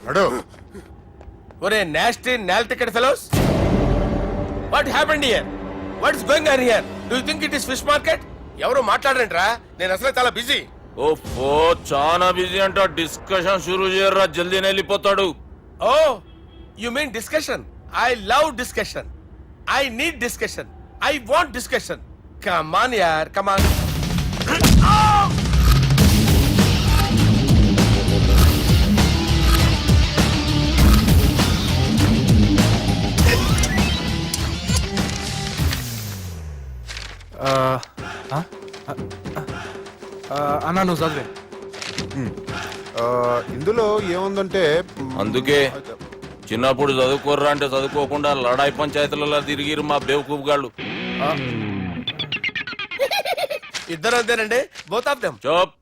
ఒరే nasty nail ticket fellows, what happened here? What is going on here? Do you think it is fish market? ఎవరు మాట్లాడరంట్రా, నేను అసలే చాలా busy. ఓ చాలా busy అంట. డిస్కషన్ షురూ చేయరా, జల్దీనే వెళ్ళిపోతాడు. Oh you mean discussion? I love discussion. I need discussion. I want discussion. Come on యార్, కమ్ ఆన్. అన్నా నువ్వు చదివే. ఇందులో ఏముందంటే అందుకే చిన్నప్పుడు చదువుకోర్రా అంటే చదువుకోకుండా లడాయి పంచాయతీలలో తిరిగిరు మా బేవకూఫ్ గాళ్ళు. ఇద్దరు అంతేనండి, బోత్ ఆఫ్ దెమ్. చోప్.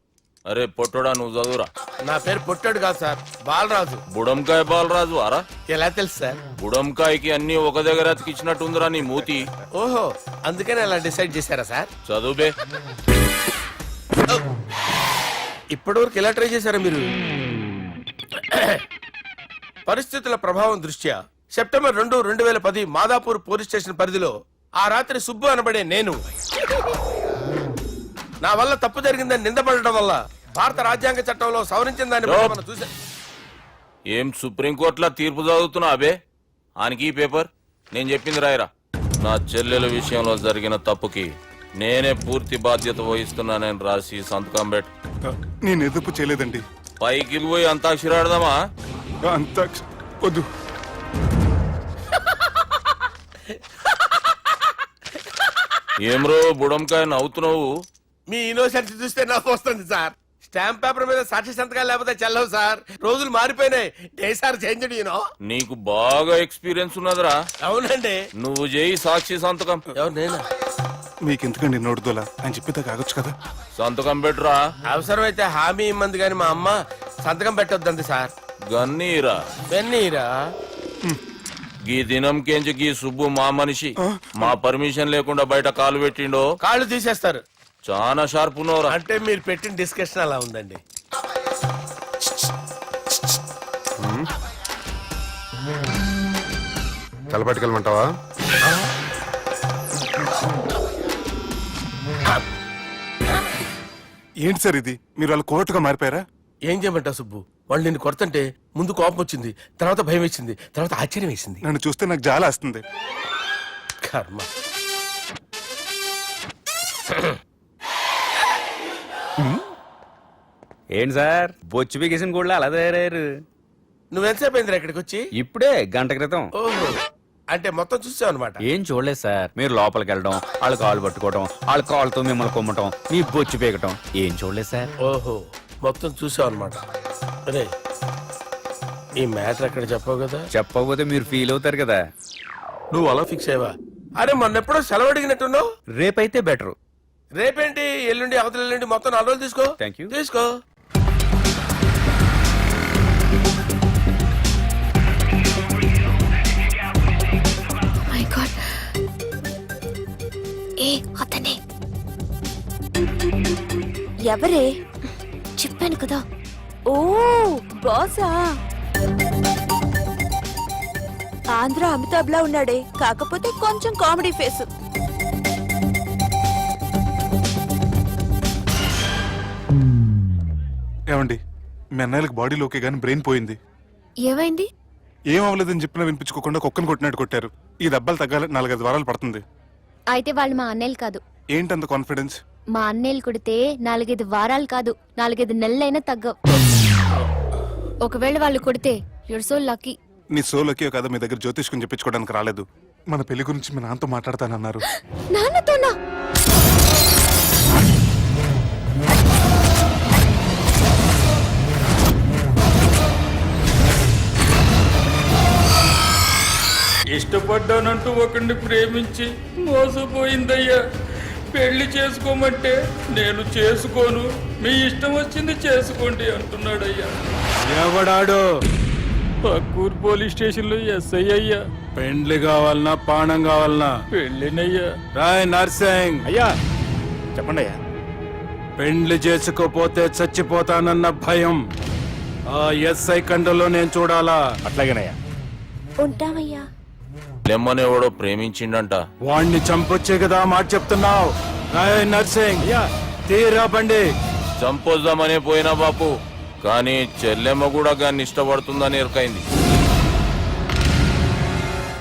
అరే పొట్టోడా, నువ్వు చదువురా. నా పేరు పొట్టాడు కాదు సార్, బాలరాజు. బుడంకాయ బాలరాజు అరా? ఎలా తెలుసు సార్? బుడంకాయకి అన్ని ఒక దగ్గర అతికిచ్చినట్టుందిరా నీ మూతి. ఓహో, అందుకని అలా డిసైడ్ చేశారా సార్? చదువుబే. ఇప్పటివరకు ఎలా ట్రై చేశారా మీరు? పరిస్థితుల ప్రభావం దృష్ట్యా సెప్టెంబర్ 2, 2010 మాదాపూర్ పోలీస్ స్టేషన్ పరిధిలో ఆ రాత్రి సుబ్బు అనబడే నేను నా వల్ల తప్పు జరిగిందని నిందపడటం వల్ల భారత రాజ్యాంగ చట్టంలో సవరించిన దాన్ని బట్టి మనం చూసా. ఏం సుప్రీంకోర్టులో తీర్పు చదువుతున్నా అబే? ఆనికి ఈ పేపర్ నేను చెప్పింది రాయరా. నా చెల్లెల విషయంలో జరిగిన తప్పుకి నేనే పూర్తి బాధ్యత వహిస్తున్నానని రాసి సంతకం పెట్టు. నేను ఎదుపు చేయలేదండి. పైకి పోయి అంతాక్షరి ఆడదామా? అంత వద్దు. ఏమ్రో బుడంకాయ నవ్వుతున్నావు? మీ ఇన్నోసెన్స్ చూస్తే నాకు వస్తుంది సార్. స్టాంప్ పేపర్ మీద సాక్షి సంతకాలు లేకపోతే చెల్లవు సార్. రోజులు మారిపోయినాయి. Day sir change you know. నీకు బాగా ఎక్స్పీరియన్స్ ఉన్నదిరా. అవునండి. నువ్వు చేయి సాక్షి సంతకం. ఎవరు నేనా? మీకెందుకండి నోడుదోలా అని చెప్పితే కాగొచ్చు కదా. సంతకం పెట్టురా. అవసరమైతే హామీ ఇమ్మంది కానీ మా అమ్మ సంతకం పెట్టొద్దండి సార్. గన్నీరా వెన్నీరా. గీ దినంకేంచి గీ సుబ్బు మా మనిషి. మా పర్మిషన్ లేకుండా బయట కాలు పెట్టిండో కాళ్ళు తీసేస్తారు. చాలా షార్ప్ ఉన్నవరా. అంటే మీరు పెట్టిన డిస్కషన్ అలా ఉందండి. తలపట్టుకెళ్ళమంటావా? ఏంటి సార్ ఇది? మీరు వాళ్ళు కోర్టుగా మారిపోయారా? ఏం చేయమంటావు సుబ్బు? వాళ్ళు నిన్ను కొడుతుంటే ముందు కోపం వచ్చింది, తర్వాత భయం వేసింది, తర్వాత ఆశ్చర్యం వేసింది. నన్ను చూస్తే నాకు జాల వస్తుంది. కర్మ. ఏంటి సార్ బొచ్చు బిగేసిన కూడా అలా తయారయ్యారు? నువ్వెంతసేపు అయిందిరా ఇక్కడికి వచ్చి? ఇప్పుడే గంట క్రితం. ఓహో, అంటే మొత్తం చూసావు అనమాట. ఏం చూడలేదు సార్. మీరు లోపలికి వెళ్ళడం, వాళ్ళ కాళ్ళు పట్టుకోవడం, వాళ్ళ కాళ్ళతో మిమ్మల్ని కొమ్మటం, మీ బొచ్చు పీకటం ఏం చూడలేదు సార్. ఓహో, మొత్తం చూసావు అనమాట. అరే, ఈ మ్యాటర్ అక్కడ చెప్పావు కదా. చెప్పకపోతే మీరు ఫీల్ అవుతారు కదా. నువ్వు అలా ఫిక్స్ అయ్యవా? అరే మొన్నెప్పుడో సెలవు అడిగినట్టున్నావు. రేపైతే బెటర్. రేపేంటి, ఎల్లుండి, అవతల ఎల్లుండి, మొత్తం 4 రోజులు తీసుకో. Thank you. తీసుకో. మై గాడ్, ఏ అతనే ఎవరే? చెప్పాను కదా. ఓ బాసా. ఆంధ్ర అమితాబ్ లా ఉన్నాడే, కాకపోతే కొంచెం కామెడీ ఫేస్. ఏమండి, మీ అన్నయ్యలకు బాడీలోకి గానీ బ్రెయిన్ పోయింది. ఏమైంది? ఏం అవ్వలేదని చెప్పినా వినిపించుకోకుండా కుక్కను కొట్టినట్టు కొట్టారు. ఈ దెబ్బలు తగ్గాలి 4-5 వారాలు పడుతుంది. అయితే వాళ్ళు మా అన్నయ్యలు కాదు. ఏంటంత కాన్ఫిడెన్స్? మా అన్నయ్యలు కొడితే 4-5 వారాలు కాదు, 4-5 నెలలైనా తగ్గవు. ఒకవేళ వాళ్ళు కొడితే యూర్ సో లక్కీ. నీ సోలోకి కదా మీ దగ్గర జ్యోతిష్కుని చెప్పించుకోవడానికి రాలేదు. మన పెళ్లి గురించి మీ నాన్నతో మాట్లాడతానన్నారు. నాన్నతోనా? ఇష్టపడ్డానంటూ ఒకరిని ప్రేమించి మోసపోయిందయ్యా. పెళ్లి చేసుకోమంటే నేను చేసుకోను, మీ ఇష్టం వచ్చింది చేసుకోండి అంటున్నాడయ్యా. ఎవడాడు? పక్కూరు పోలీస్ స్టేషన్ లో ఎస్ఐ అయ్యా. పెండ్లి కావాలనా పానం కావాలనా? పెళ్ళినయ్యా. రాయ్ నర్సింగ్. అయ్యా చెప్పండి అయ్యా. పెండ్లి చేసుకోపోతే చచ్చిపోతానన్న భయం ఆ ఎస్ఐ కండలో నేను చూడాలా. అట్లాగేనయ్యా. ఉంటామయ్యా. లెమ్మనేవాడో ప్రేమించిండంట. వాణ్ణి చంపొచ్చే కదా మాట చెప్తున్నావు. నర్సింగ్ తీరా బండి. చంపొద్దామనే పోయినా బాపు, కానీ చెల్లెమ్మ కూడా గాన్ని ఇష్టపడుతుందని ఎరకైంది.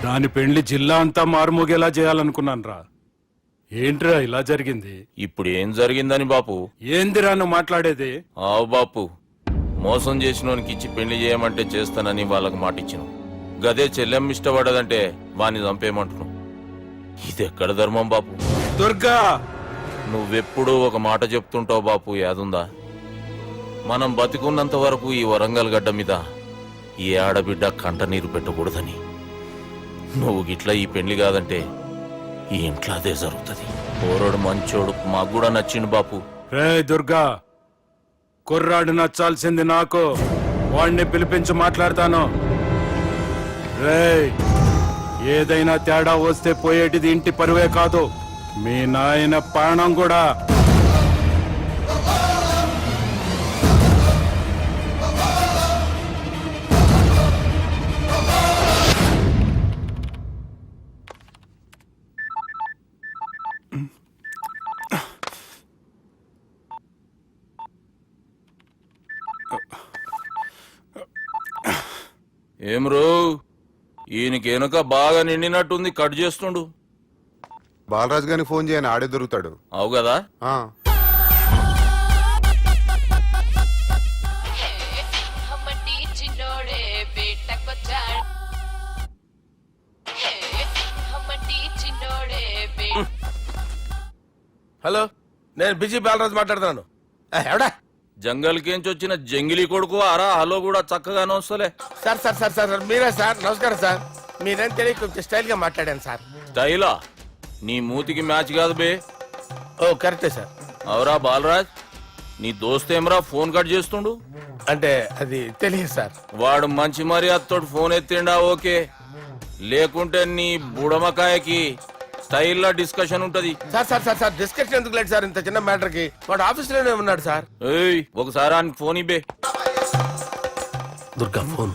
దాని పెళ్లి జిల్లా అంతా మారుమోగేలా చేయాలనుకున్నాను రా. ఏంట్రా ఇలా జరిగింది? ఇప్పుడు ఏం జరిగిందని బాపు? ఏందిరా నువ్వు మాట్లాడేది? ఆవు బాపు, మోసం చేసినోనికి ఇచ్చి పెళ్లి చేయమంటే చేస్తానని వాళ్ళకి మాటిచ్చిన. గదే చెల్లెమ్మ ఇష్టపడదంటే వాణ్ణి చంపేయమంటున్నావు. ఇది ఎక్కడ ధర్మం బాపు? దుర్గా, నువ్వెప్పుడూ ఒక మాట చెప్తుంటావు బాపు, యాదుందా? మనం బతికున్నంత వరకు ఈ వరంగల్ గడ్డ మీద ఈ ఆడబిడ్డ కంట నీరు పెట్టకూడదని. నువ్వు గిట్లా ఈ పెళ్లి కాదంటే ఈ ఇంట్లో అదే జరుగుతుంది. పోరోడు మంచోడు, మాకు కూడా నచ్చిండు బాపు. రే దుర్గా, కుర్రాడు నచ్చాల్సింది నాకు. వాణ్ణి పిలిపించి మాట్లాడతాను. రే, ఏదైనా తేడా వస్తే పోయేటిది ఇంటి పరువే కాదు, మీ నాయన ప్రాణం కూడా. ఏం రో, ఈయనకి వెనుక బాగా నిండినట్టుంది, కట్ చేస్తుండు. బాలరాజు గారిని ఫోన్ చేయని ఆడే దొరుకుతాడు. అవు కదా? ఆ, హలో, నేను బిజీ బాలరాజు మాట్లాడుతున్నాను. ఎవడా? జంగల్కేంచి వచ్చిన జంగిలీ కొడుకు అరా. హలో కూడా చక్కగానే వస్తలే. సార్ సార్ సార్ సార్ మీరే సార్? నమస్కారం సార్. మీరేం తెలియక కొంచెం స్టైల్ గా మాట్లాడాను సార్. స్టైలా? నీ మూతికి మ్యాచ్ కాదు బే. ఓ కరెక్టే సార్. అవరా బాలరాజ్, నీ దోస్త్ ఏమరా ఫోన్ కట్ చేస్తుండు? అంటే అది తెలియదు సార్. వాడు మంచి మర్యాదతో ఫోన్ ఎత్తిండా ఓకే, లేకుంటే నీ బుడమకాయకి స్టైల్లో డిస్కషన్ ఉంటది. Sir sir sir sir discussion ఎందుకు లేదు సార్? ఇంత చిన్న మ్యాటర్ కి వాడు ఆఫీస్ లోనే ఉన్నాడు సార్. ఏయ్, ఒకసారి ఆయనకి ఫోన్ ఇబ్బే. దుర్గా ఫోన్.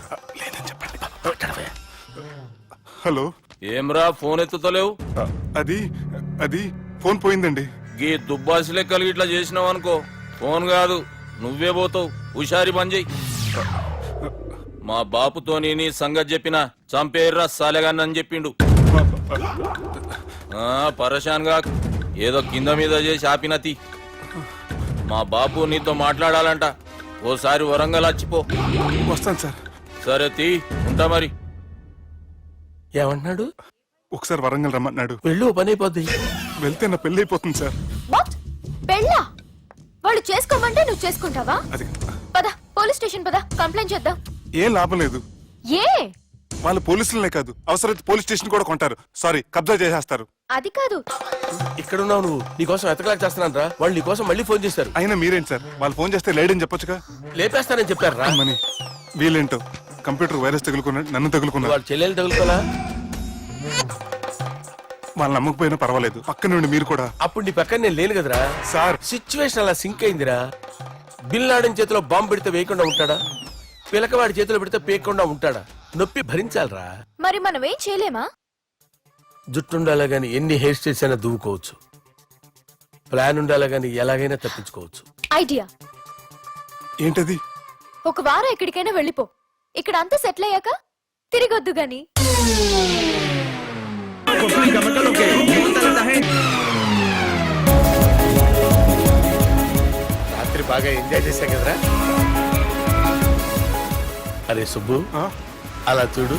హలో. ఏమ్రా ఫోన్ ఎత్తుతలేవు? అది అది ఫోన్ పోయిందండి. గీ దుబ్బాసి లెక్కలు ఇట్లా చేసినావు అనుకో, ఫోన్ కాదు నువ్వే పోతావు. హుషారి బంద్ చెయ్యి. మా బాపుతో నీ సంగతి చెప్పిన చంపేర్రా సాలెగాన్ని చెప్పిండు. పరేషాన్ గా ఏదో కింద మీద చేసి ఆపినతి. మా బాపు నీతో మాట్లాడాలంట. ఓసారి వరంగల్ వచ్చిపో. వస్తాను సార్. సరే తీ, ఉంటా మరి. ఏమంటున్నాడు? ఒకసారి వరంగల్ రమ్మన్నాడు. వెళ్ళు, పని అయిపోద్ది. వెళ్తే నా పెళ్లి అయిపోతుంది సార్. వాట్? పెళ్ళా? వాళ్ళు చేసుకోమంటే నువ్వు చేసుకుంటావా? అది పద, పోలీస్ స్టేషన్ పద, కంప్లైంట్ చేద్దాం. ఏం లాభం లేదు. ఏ? వాళ్ళు పోలీసులనే కాదు, అవసరమైతే పోలీస్ స్టేషన్ కూడా కొంటారు. సారీ, కబ్జా చేసేస్తారు. అది కాదు. ఇక్కడున్నావు నువ్వు, నీకోసం ఎతకలేక చేస్తున్నాను రా. వాళ్ళు నీకోసం మళ్ళీ ఫోన్ చేశారు. అయినా మీరేంటి సార్, వాళ్ళు ఫోన్ చేస్తే లేడని చెప్పొచ్చుగా. లేపేస్తానని చెప్పారు రా. మని వీళ్ళేంటో కంప్యూటర్ వైరస్ తగులుకున్నాడు, నన్ను తగులుకున్నాడు. వాళ్ళ చెల్లెలు తగులుకోలా? వాళ్ళు నమ్మకపోయినా పర్వాలేదు, పక్క నుండి మీరు కూడా. అప్పుడు నీ పక్కన నేను లేను కదరా సార్. సిచ్యువేషన్ అలా సింక్ అయిందిరా. బిల్ లాడన్ చేతిలో బాంబు పెడితే వేయకుండా ఉంటాడా? పిలకవాడి చేతిలో పెడితే పేయకుండా ఉంటాడా? నొప్పి భరించాలరా. మరి మనం ఏం చేయలేమా? జుట్టుండాలా గాని ఎన్ని హెయిర్ స్టైల్స్ అయినా దువ్వుకోవచ్చు. ప్లాన్ ఉండాలా గాని ఎలాగైనా తప్పించుకోవచ్చు. ఐడియా ఏంటది? ఒక వారం ఎక్కడికైనా వెళ్ళిపో. ఇక్కడ అంతా సెటిల్ అయ్యాక తిరిగొద్దు గాని. రాత్రి బాగా ఎంజాయ్ చేశాం కదరా. అరే సుబ్బు, అలా చూడు,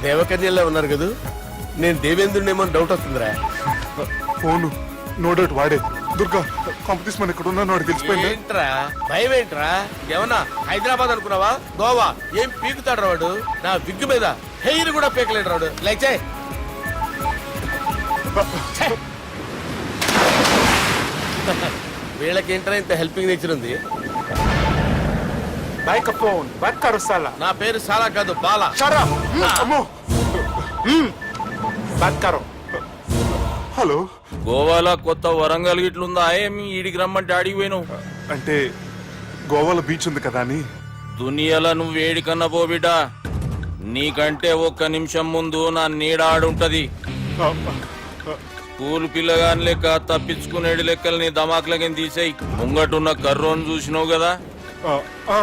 దేవకన్యల్లో ఉన్నారు కదా. నేను దేవేంద్రుడేమో డౌట్ వస్తుందిరా. ఫోను నో డౌట్ వాడే. దుర్గా, కాంపిటీస్ మన ఇక్కడ ఉన్నాను, వాడు తెలిసిపోయింది. ఏంట్రా భయం ఏంట్రా? ఏమన్నా హైదరాబాద్ అనుకున్నావా? గోవా? ఏం పీకుతాడు రాడు. నా విగ్గు మీద హెయిర్ కూడా పీకలేడు రాడు. లైక్ చేయి. వీళ్ళకేంట్రా ఇంత హెల్పింగ్ నేచర్ ఉంది. నా పేరు సాలా కాదు, బాలా. హలో. గోవాలో కొత్త వరంగల్ గిట్లుందా? ఏమి ఈడికి రమ్మంటే ఆడికి పోయినావు? అంటే గోవాలో బీచ్ ఉంది కదా అని. దునియాలో నువ్వు వేడికన్నా పో బిడ్డ, నీకంటే ఒక్క నిమిషం ముందు నా నీడ ఆడుంటది. ఆ, స్కూల్ పిల్లగాని లెక్క తప్పించుకునేడు లెక్కలు నీ దమాకులకి తీసేయి. ముంగటున్న కర్రోని చూసినావు కదా, ఆ, ఆ.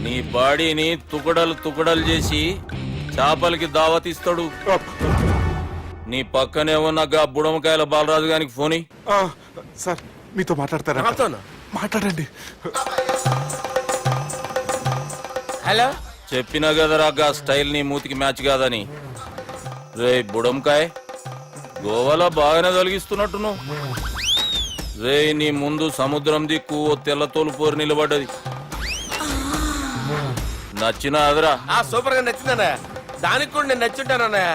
నీ బాడీని తుకడలు చేసి చేపలకి దావతిస్తాడు. ఆ, నీ పక్కనే ఉన్న గా బుడమకాయల బాలరాజు గారికి ఫోని. ఆ, సార్ మీతో మాట్లాడతారా? నాతోనా? మాట్లాడండి. హలో చెప్పినా కదరా గా స్టైల్ నీ మూతికి మ్యాచ్ కాదని. రే బుడంకాయ్, గోవాలో బాగానే తొలగిస్తున్నట్టు నువ్వు. రే నీ ముందు సముద్రం దిక్కు ఓ తెల్ల తోలుపోరు నిలబడ్డది. నచ్చిన అదరా? ఆ సూపర్ గా నచ్చిందన్నయ్య. దానికి కూడా నేను నచ్చుంటానన్నయ్య.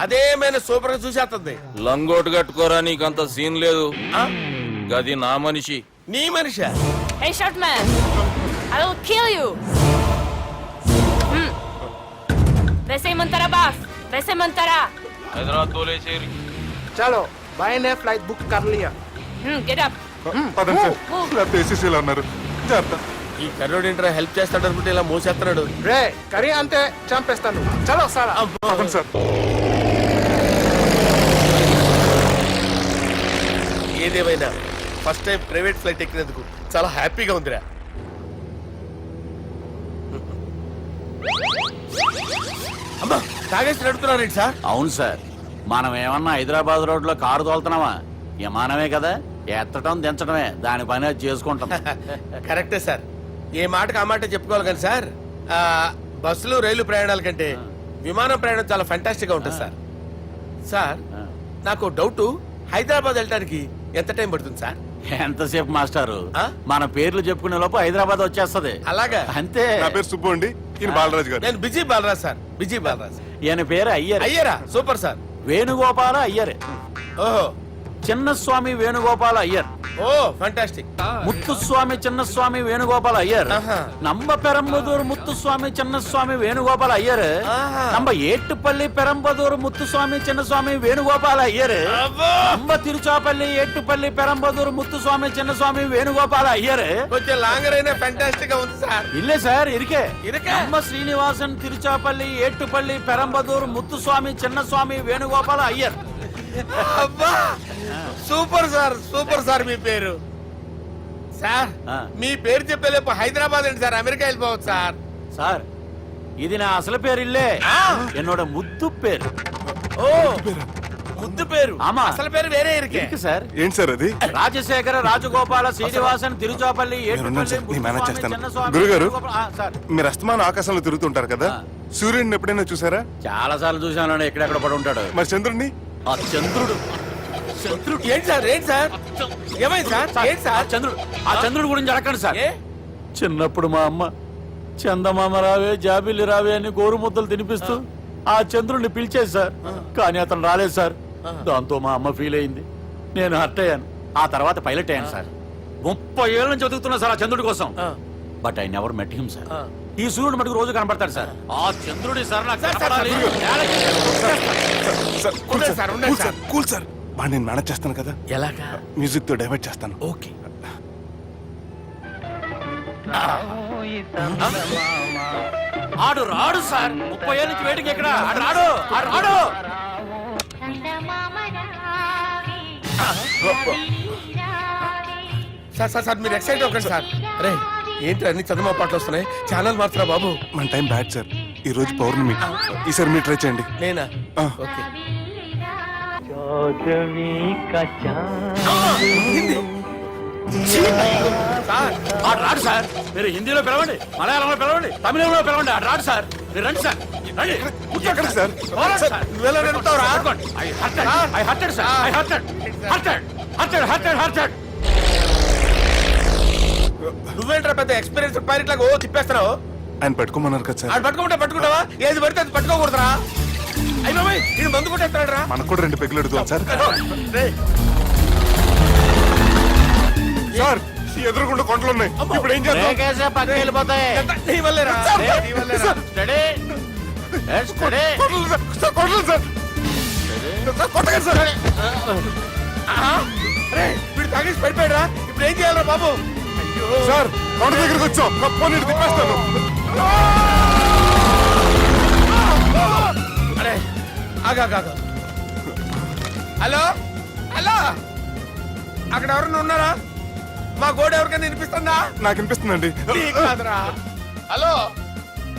అదేమైనా సూపర్ గా చూసేస్తుంది. లంగోటు కట్టుకోరా, నీకంత సీన్ లేదు. ఆ? గది నా మనిషి. నీ Manisha? Hey, short man! I will kill you! वैसे ही मंतरा बास, वैसे मंतरा. హైదరాబాద్ తోలేసేరి. चलो भाई ने फ्लाइट बुक कर लिया. Get up. పదండి సార్, లేకపోతే ఏసీసీలో ఉన్నారు. జాగ్రత్త. ఈ కర్రోడు ఏంట్రా హెల్ప్ చేస్తాడు అనుకుంటే ఇలా మోసేస్తున్నాడు. రే కరీ అంతే చంపేస్తాను. చలో సారా. పదండి సార్. ఏదేమైనా ఫస్ట్ టైం ప్రైవేట్ ఫ్లైట్ ఎక్కినందుకు చాలా హ్యాపీగా ఉందిరా. అమ్మా తాగేసి నడుపుతున్నారేంటి సార్? అవును సార్, మనం ఏమన్నా హైదరాబాద్ రోడ్ లో కారు తోలుతున్నామా? విమానమే కదా, ఎత్తడం దించడమే, దాని పని అది చేసుకుంటాం. కరెక్టే సార్. ఏ మాటకు ఆ మాట చెప్పుకోవాలి కానీ సార్, బస్సులు రైలు ప్రయాణాల కంటే విమానం ప్రయాణం చాలా ఫంటాస్టిక్ గా ఉంటుంది సార్. సార్ నాకు డౌట్, హైదరాబాద్ వెళ్ళడానికి ఎంత టైం పడుతుంది సార్? ఎంతసేపు మాస్టారు, ఆ? మన పేర్లు చెప్పుకునే లోపు హైదరాబాద్ వచ్చేస్తది. అలాగా? అంతే. నా పేరు సుబ్బు అండి, ఈయన బాలరాజు గారు. నేను busy Balraj sir, busy Balraj. ఈయన పేరు అయ్యర్. అయ్యరా? Super sir. వేణుగోపాల అయ్యర్. ఓహో, చిన్నస్వామి వేణుగోపాల అయ్యర్. Oh fantastic. ముత్తుస్వామి చిన్నస్వామి వేణుగోపాల అయ్యర్. ఆహా. నంబ పెరంబదూరు ముత్తుస్వామి చిన్నస్వామి వేణుగోపాల అయ్యర్. ఆహా. నంబ ఏట్టుపల్లి పెరంబదూరు ముత్తుస్వామి చిన్నస్వామి వేణుగోపాల అయ్యర్. అబ్బో! నంబ తిరుచాపల్లి ఏట్టుపల్లి పెరంబదూరు ముత్తుస్వామి చిన్నస్వామి వేణుగోపాల అయ్యర్. కొంచెం లాంగర్ అయినా ఫంటాస్టిక్ గా ఉంది సార్. ఇల్లే సార్, ఇరికే. ఇరికే? నంబ శ్రీనివాసన్ తిరుచాపల్లి ఏట్టుపల్లి పెరంబదూరు ముత్తుస్వామి చిన్నస్వామి వేణుగోపాల అయ్యర్. అబ్బా సూపర్ సార్, సూపర్ సార్. మీ పేరు సార్, ఆ. మీ పేరు చెప్పేలేపు హైదరాబాద్ అండి సార్, అమెరికా వెళ్ళిపోవచ్చు సార్. సార్ ఇది నా అసలు పేరు ఇల్లే, ఆ. ఎన్నోడ ముద్దు పేరు. ఓ ముద్దు పేరు. ఆమా. అసలు పేరు వేరే ఇరికే. ఇరికి సార్. ఏంటి సార్ అది? రాజశేఖర రాజగోపాల శ్రీనివాసన్ తిరుచాపల్లి మీరున్నారు సార్, నేను మేనేజ్ చేస్తాను. చిన్నస్వామి గురుగారు, వేణుగోపాల- ఆ, సార్ మీరు అస్తమానం ఆకాశంలో తిరుగుతుంటారు కదా, ఆ. సూర్యుడిని ఎప్పుడైనా చూసారా? చాలా సార్లు చూశాను, ఎక్కడెక్కడ పడి ఉంటాడు. మరి చంద్రుడిని? ఆ చంద్రుడు, చంద్రుడు ఏంటి సార్, ఏంటి సార్, ఏమైంది సార్, ఏంటి ఆ సార్? చంద్రుడు, ఆ చంద్రుడు గురించి అడగండి సార్. ఏ? చిన్నప్పుడు మా అమ్మ చందమామ రావే జాబిల్లి రావే అని గోరు ముద్దలు తినిపిస్తూ ఆ చంద్రుడిని పిలిచేది సార్, కానీ అతను రాలేదు సార్. దాంతో మా అమ్మ ఫీల్ అయింది, నేను హర్ట్ అయ్యాను. ఆ తర్వాత పైలట్ అయ్యాను సార్. 30 ఏళ్ళ నుంచి చదువుతున్నా సార్ ఆ చంద్రుడి కోసం. But I never met him sir. ఈ సూర్యుడు మటుకు రోజు కనపడతాడు సార్. ఆ చంద్రుడి సార్ నాకు కనపడాలి. సార్, కూల్ ఉండండి సార్, సార్, ఉండండి కూల్ సార్, కూల్ సార్. బాగా నేను మేనేజ్ చేస్తాను కదా, ఎలాగా? మ్యూజిక్ తో డైవర్ట్ చేస్తాను. ఓకే. ఆడు రాడు సార్, 30 ఏళ్ళ నుంచి వేటికి ఎక్కడ ఆడు రాడు, ఆడు రాడు. సార్ సార్ సార్, మీరు ఎక్సైట్ అవ్వకండి సార్. అరే ఏంటి అన్ని చదువు పాటలు వస్తున్నాయి, ఛానల్ మారుతున్నా బాబు. మన టైం బ్యాడ్ సార్, ఈ రోజు పౌర్ణమి. ఈసారి మీరు ట్రై చేయండి. నేనా? ఆ. ఓకే. సార్ ఆడు రాడు సార్. మీరు హిందీలో పిలవండి, మలయాళంలో పిలవండి, తమిళంలో పిలవండి, ఆడు రాడు సార్. మీరు రండి సార్, రండి. ఎక్కడ సార్? పోరాడు సార్. నువ్వెలా నడుపుతావురా? పట్టుకోండి. I hurted, sir. I hurted. నువ్వేంట్రా పెద్ద ఎక్స్పీరియన్స్ పైరెట్ లాగా ఓ తిప్పేస్తున్నావు? ఆయన పెట్టుకోమన్నారు కదా సార్. ఆడు పట్టుకుంటే పట్టుకుంటావా? ఏది పడితే అది పట్టుకోకూడదురా. అయ్యి బాబాయ్, ఇది మందు కొట్టేస్తాడు రా. మనకు కూడా 2 పెగ్గులు అడుగుతాం సార్. సార్, ఈ ఎదురుగుండా కొండలు ఉన్నాయి, ఇప్పుడు ఏం చేద్దాం? బ్రేకేసే పక్కకి వెళ్ళిపోతాయి. నీ వల్లేరా, నీ వల్లేరా. Steady. Yes, steady. Kondalu sir, sir, Kondalu sir. Sir, కొట్టకండి సార్. అరే వీడు తాగేసి పడిపోయాడురా, ఇప్పుడు ఏం చేయాలరా బాబు? సార్ కొండ దగ్గరికి వచ్చాం పోనీ తిప్పేస్తాను. అరే ఆగా హలో హలో అక్కడ ఎవరన్నా ఉన్నారా? మా గోడ ఎవరికైనా వినిపిస్తుందా? నాకు అనిపిస్తుందండి. నీకు కాదురా. హలో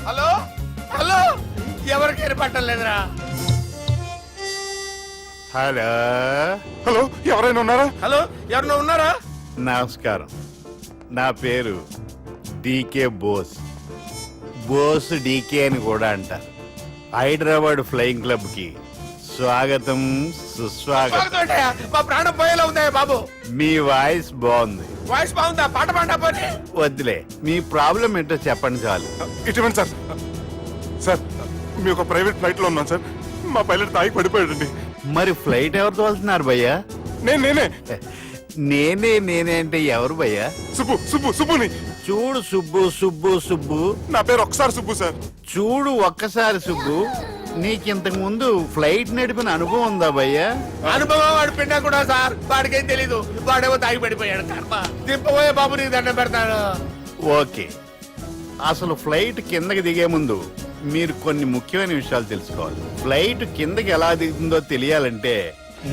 హలో హలో ఎవరికి ఏర్పట్టలేదురా. హలో హలో ఎవరైనా ఉన్నారా? హలో ఎవరన్నా ఉన్నారా? నమస్కారం, నా పేరు డీకే బోస్. బోస్ డీకే అని కూడా అంటారు. హైదరాబాద్ ఫ్లయింగ్ క్లబ్ కి స్వాగతం సుస్వాగతం. బాగుందయ్యా, మా ప్రాణం పోయేలా ఉందయ్యా బాబు. మీ వాయిస్ బాగుంది. వాయిస్ బాగుందా? పాట పాడా పోనీ. వద్దులే, మీ ప్రాబ్లం ఏంటో చెప్పండి చాలు. ఇటువంటి సార్ సార్ మీ ఒక ప్రైవేట్ ఫ్లైట్ లో ఉన్నాం సార్. మా పైలట్ తాగి పడిపోయాడండి. మరి ఫ్లైట్ ఎవరు తోలుతున్నారు భయ్యా? నేనే నేనే అంటే ఎవరు భయ్యా? సుబ్బుని. చూడు సుబ్బు, నా పేరు ఒకసారి సుబ్బు సార్. చూడు ఒక్కసారి సుబ్బు, నీకింతకు ముందు ఫ్లైట్ నడిపిన అనుభవం ఉందా భయ్యా? అనుభవం వాడు పిండా కూడా సార్. వాడికేం తెలీదు, వాడేమో తాగి పడిపోయాడు. కర్మ దింపబోయే బాబు, నీకు దండం పెడతాను. ఓకే, అసలు ఫ్లైట్ కిందకి దిగే ముందు మీరు కొన్ని ముఖ్యమైన విషయాలు తెలుసుకోవాలి. ఫ్లైట్ కిందకి ఎలా దిగుతుందో తెలియాలంటే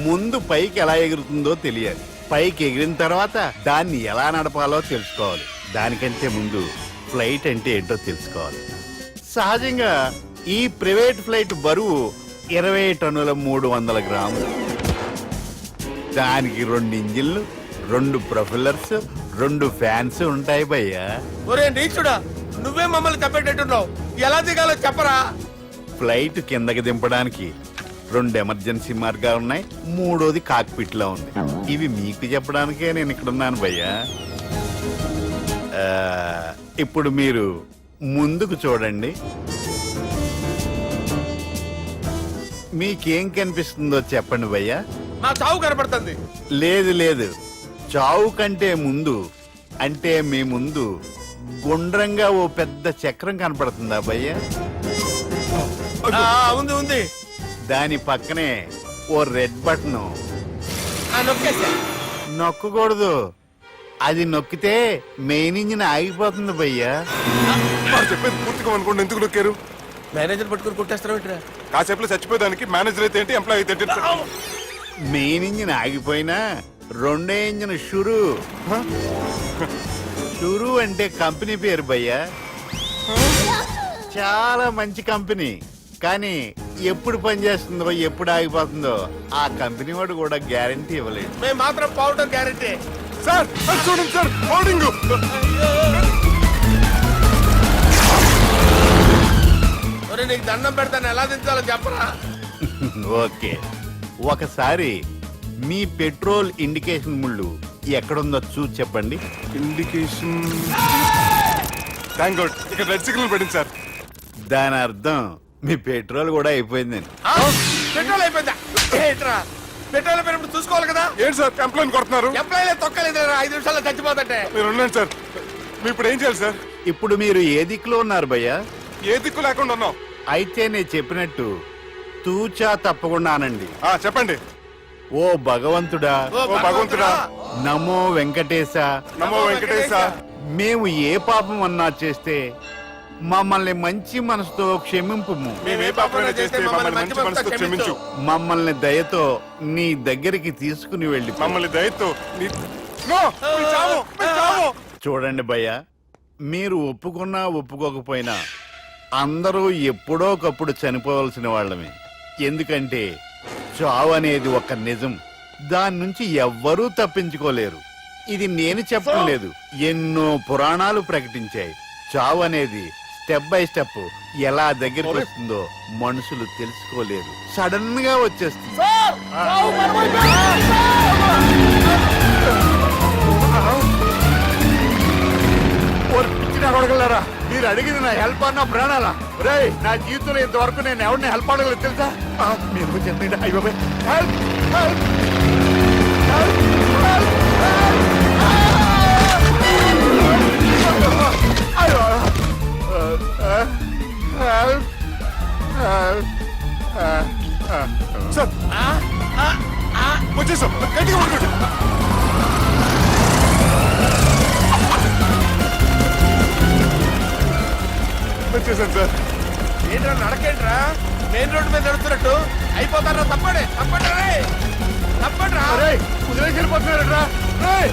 ముందు పైకి ఎలా ఎగురుతుందో తెలియాలి. పైకి ఎగిరిన తర్వాత దాన్ని ఎలా నడపాలో తెలుసుకోవాలి. దానికంటే ముందు ఫ్లైట్ అంటే ఏంటో తెలుసుకోవాలి. సహజంగా ఈ ప్రైవేట్ ఫ్లైట్ బరువు 20 టన్నుల 300 గ్రాములు. దానికి 2 ఇంజిన్లు, 2 ప్రొఫెల్లర్స్, 2 ఫ్యాన్స్ ఉంటాయి భయ్యా. ఒరే నీచుడా, నువ్వే మమ్మల్ని తప్పేటట్టున్నావు. ఎలా దిగాలో చెప్పరా? ఫ్లైట్ కిందకి దింపడానికి 2 ఎమర్జెన్సీ మార్గాలు ఉన్నాయి. 3వది కాక్పిట్ లో ఉంది. ఇవి మీకు చెప్పడానికే నేను ఇక్కడ ఉన్నాను భయ్యా. ఇప్పుడు మీరు ముందుకు చూడండి. మీకేం కనిపిస్తుందో చెప్పండి భయ్యా. మా చావు కనపడుతుంది. లేదు, చావు కంటే ముందు అంటే మీ ముందు గుండ్రంగా ఓ పెద్ద చక్రం కనపడుతుందా భయ్యా? ఉంది. దాని పక్కనే ఓ రెడ్ బటన్. నొక్కేసా. నొక్కకూడదు, అది నొక్కితే మెయిన్ ఇంజిన్ ఆగిపోతుంది భయ్యా. వాడు చెప్పేది పూర్తిగా అనుకోండి. ఎందుకు నొక్కారు? మేనేజర్ పట్టుకుని కొట్టేస్తారా ఏంట్రా? కాసేపులో చచ్చిపోయేదానికి మేనేజర్ అయితే ఏంటి, ఎంప్లాయ్ అయితే ఏంటి? మెయిన్ ఇంజిన్ ఆగిపోయినా రెండో ఇంజిన్ షురు. షురు అంటే కంపెనీ పేరు భయ్యా. చాలా మంచి కంపెనీ, కానీ ఎప్పుడు పనిచేస్తుందో ఎప్పుడు ఆగిపోతుందో ఆ కంపెనీ వాడు కూడా గ్యారంటీ ఇవ్వలేదు. మేము మాత్రం పౌడర్ గ్యారెంటీ. సార్ చూడండి సార్, హోర్డింగ్. నీకు దండం పెడతాను, ఎలా దించాలో చెప్పరా? ఓకే, ఒకసారి మీ పెట్రోల్ ఇండికేషన్ ముళ్ళు ఎక్కడుందో చూసి చెప్పండి. ఇండికేషన్. థ్యాంక్ గాడ్, ఇక్కడ రెడ్ సిగ్నల్ పడింది సార్. దాని అర్థం మీ పెట్రోల్ కూడా అయిపోయిందని. పెట్రోల్ అయిపోయిందా? ఏంట్రా పెట్రోల్ అయిపోయినప్పుడు చూసుకోవాలి కదా. ఏంటి సార్ కంప్లైంట్ కొడుతున్నారు? ఎంప్లాయీలే తొక్కలేదు, 5 నిమిషాల్లో చచ్చిపోతుంటే. మీరు ఉండండి సార్. మీరు ఇప్పుడు ఏం చేయాలి సార్? ఇప్పుడు మీరు ఏ దిక్కులో ఉన్నారు భయ్యా? ఏ దిక్కు లేకుండా ఉన్నాం. అయితే నేను చెప్పినట్టు తూచా తప్పకుండా అనండి. చెప్పండి. ఓ భగవంతుడా, ఓ భగవంతుడా, నమో వెంకటేశ, నమో వెంకటేశ. మేము ఏ పాపం అన్నా చేస్తే మమ్మల్ని మంచి మనసుతో క్షమింపు. మేమే పాపమైనా చేస్తే మమ్మల్ని మంచి మనసుతో క్షమించు. మమ్మల్ని దయతో నీ దగ్గరికి తీసుకుని వెళ్ళి మమ్మల్ని దయతో నో, మీ చావు, మీ చావు. చూడండి భయ్య, మీరు ఒప్పుకున్నా ఒప్పుకోకపోయినా అందరూ ఎప్పుడో ఒకప్పుడు చనిపోవలసిన వాళ్ళమే. ఎందుకంటే చావు అనేది ఒక నిజం, దాని నుంచి ఎవ్వరూ తప్పించుకోలేరు. ఇది నేను చెప్పడం లేదు, ఎన్నో పురాణాలు ప్రకటించాయి. చావు అనేది స్టెప్ బై స్టెప్ ఎలా దగ్గరికి వస్తుందో మనుషులు తెలుసుకోలేరు, సడన్ గా వచ్చేస్తుంది. అడగలరా, మీరు అడిగింది నా హెల్ప్ అన్న ప్రాణాలా? రే, నా జీవితంలో ఇంతవరకు నేను ఎవరిని హెల్ప్ అడగలేదు తెలుసా? మీరు చెప్పండి. అయ్యో హెల్ప్, హెల్ప్, సార్ వచ్చేసాం, గట్టిగా పడుకోండి. వచ్చేసాను సార్. ఏంట్రా నడకేంట్రా మెయిన్ రోడ్డు మీద నడుస్తున్నట్టు అయిపోతారా తప్పడే తప్పండి రే తప్పండి రా రేయ్, వదిలేసి వెళ్ళిపోతున్నారట్రా. రేయ్.